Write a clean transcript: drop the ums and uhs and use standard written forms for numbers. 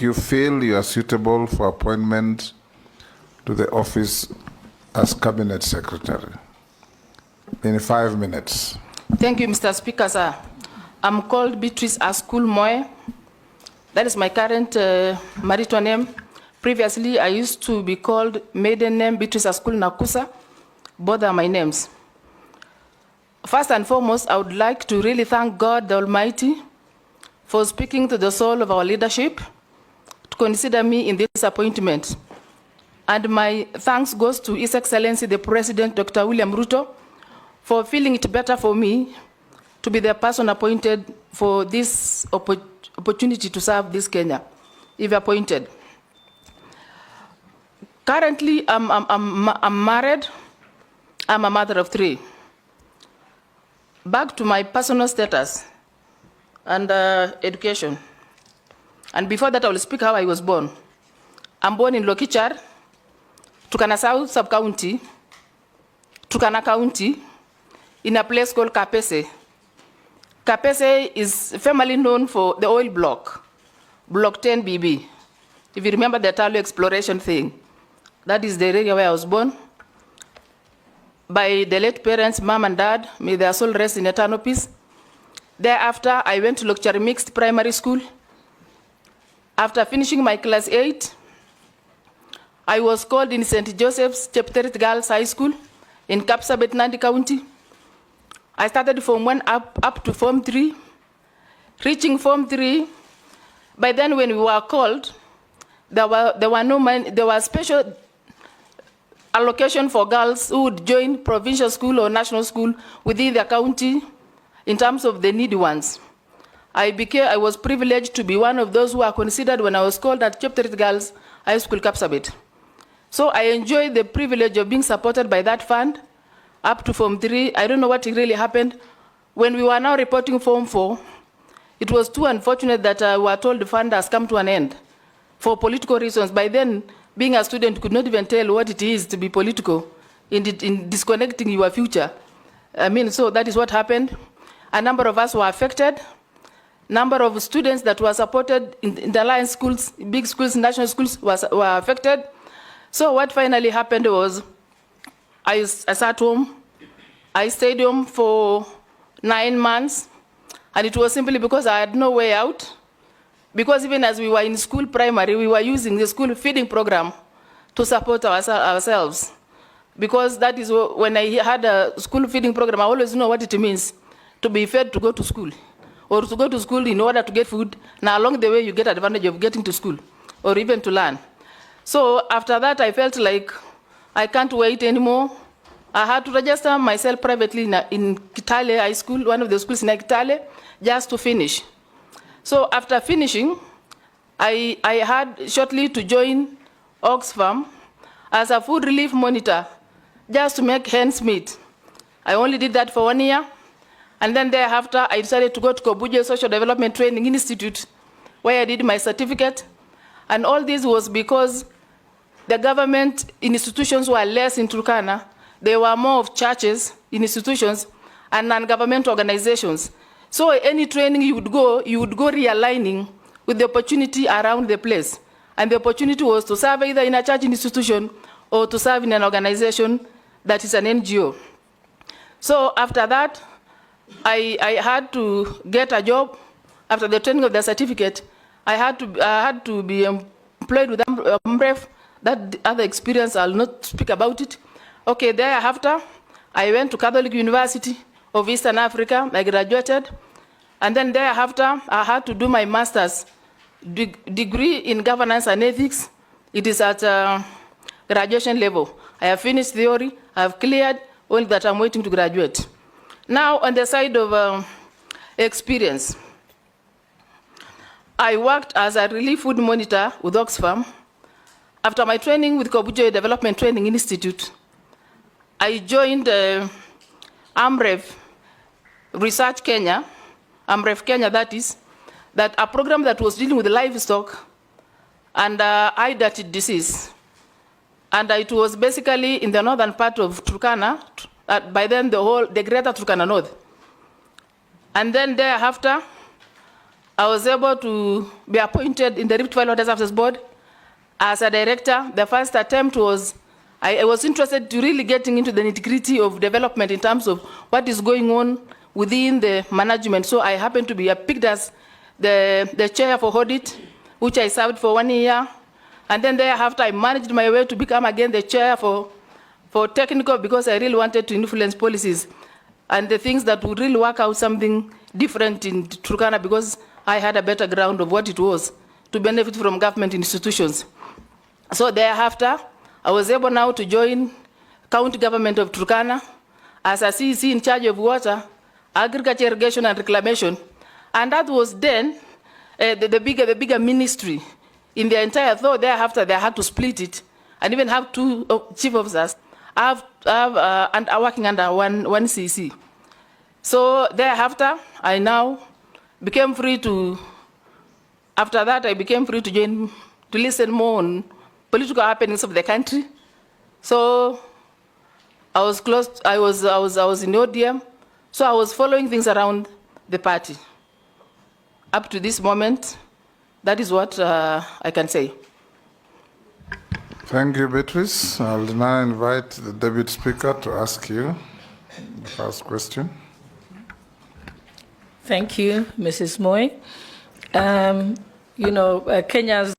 you feel you are suitable for appointment to the office as Cabinet Secretary? In 5 minutes. Thank you, Mr. Speaker, sir. I'm called Beatrice Askul Moe. That is my current marital name. Previously, I used to be called maiden name Beatrice Askul Nakusa. Both are my names. First and foremost, I would like to really thank God the Almighty for speaking to the soul of our leadership to consider me in this appointment. And my thanks goes to His Excellency the President, Dr. William Ruto, for feeling it better for me to be the person appointed for this opportunity to serve this Kenya, if appointed. Currently, I'm married. I'm a mother of 3. Back to my personal status and education. And before that, I will speak how I was born. I'm born in Lokichar, Turkana South Sub-County, Turkana County, in a place called Kapese. Kapese is family known for the oil block, Block 10 BB. If you remember the Talo exploration thing, that is the area where I was born. By the late parents, mom and dad, may their soul rest in eternal peace. Thereafter, I went to Lokchari Mixed Primary School. After finishing my class 8, I was called in St. Joseph's Chepterit Girls High School in Kapsabet, Nandi County. I started Form 1 up to Form 3. Reaching Form 3, by then when we were called, there was special allocation for girls who would join provincial school or national school within the county in terms of the needy ones. I was privileged to be one of those who are considered when I was called at Chepterit Girls High School, Kapsabet. So I enjoyed the privilege of being supported by that fund up to Form 3. I don't know what really happened. When we were now reporting Form 4, it was too unfortunate that we were told the fund has come to an end for political reasons. By then, being a student could not even tell what it is to be political in disconnecting your future. So that is what happened. A number of us were affected. Number of students that were supported in the alliance schools, big schools, national schools were affected. So what finally happened was I sat home. I stayed home for 9 months, and it was simply because I had no way out. Because even as we were in school primary, we were using the school feeding program to support ourselves. Because that is when I had a school feeding program, I always know what it means to be fed to go to school, or to go to school in order to get food. Now along the way, you get advantage of getting to school, or even to learn. So after that, I felt like I can't wait anymore. I had to register myself privately in Kitale High School, one of the schools in Kitale, just to finish. So after finishing, I had shortly to join Oxfam as a food relief monitor, just to make ends meet. I only did that for 1 year. And then thereafter, I decided to go to Kobuje Social Development Training Institute, where I did my certificate. And all this was because the government institutions were less in Turkana. There were more of churches, institutions, and non-government organizations. So any training you would go realigning with the opportunity around the place. And the opportunity was to serve either in a church institution or to serve in an organization that is an NGO. So after that, I had to get a job. After the training of the certificate, I had to be employed with Amref. That other experience, I'll not speak about it. Okay, thereafter, I went to Catholic University of Eastern Africa. I graduated. And then thereafter, I had to do my master's degree in governance and ethics. It is at graduation level. I have finished theory. I have cleared, only that I'm waiting to graduate. Now, on the side of experience, I worked as a relief food monitor with Oxfam. After my training with Kobuje Development Training Institute, I joined AMREF Research Kenya, AMREF Kenya that a program that was dealing with livestock and eye darted disease. And it was basically in the northern part of Turkana, by then the greater Turkana North. And then thereafter, I was able to be appointed in the Rift Valley Water Services Board as a director. The first attempt was, I was interested to really getting into the nitty-gritty of development in terms of what is going on within the management. So I happened to be picked as the chair for audit, which I served for 1 year. And then thereafter, I managed my way to become again the chair for technical, because I really wanted to influence policies and the things that would really work out something different in Turkana, because I had a better ground of what it was to benefit from government institutions. So thereafter, I was able now to join county government of Turkana as a CEC in charge of water, agriculture, irrigation, and reclamation. And that was then the bigger ministry in the entire, though thereafter they had to split it and even have 2 chief officers and are working under one CEC. So thereafter, I now became free to, after that I became free to join, to listen more on political happenings of the country. So I was close, I was in ODM, so I was following things around the party. Up to this moment, that is what I can say. Thank you, Beatrice. I'll now invite the Deputy Speaker to ask you the first question. Thank you, Mrs. Moy. Kenya's